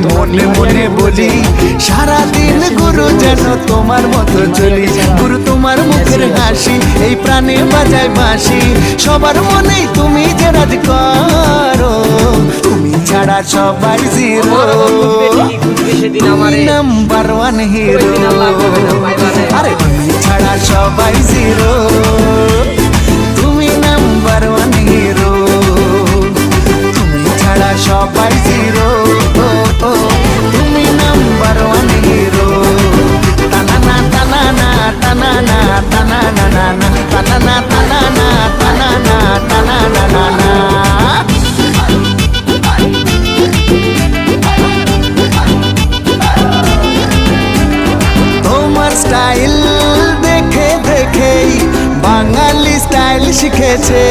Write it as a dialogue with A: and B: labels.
A: মনে মনে বলি সারাদিন গুরু যেন তোমার মতো চলি। গুরু তোমার মুখের হাসি এই প্রাণে বাজায় বাঁশি, সবার মনেই তুমি যে রাজ করো, তুমি ছাড়া সবাই জিরো, নাম্বার ওয়ান হিরো। আরে তুমি ছাড়া সবাই জিরো, তুমি নাম্বার ওয়ান হিরো, তুমি ছাড়া সবাই জিরো, তুমি নাম্বার ওয়ান হিরো। টানানা টানানা টানানা টানানা টানানা টানানা টানানা টানানা টানানা। তোমার স্টাইল দেখে দেখেই বাঙালি স্টাইল শিখেছে,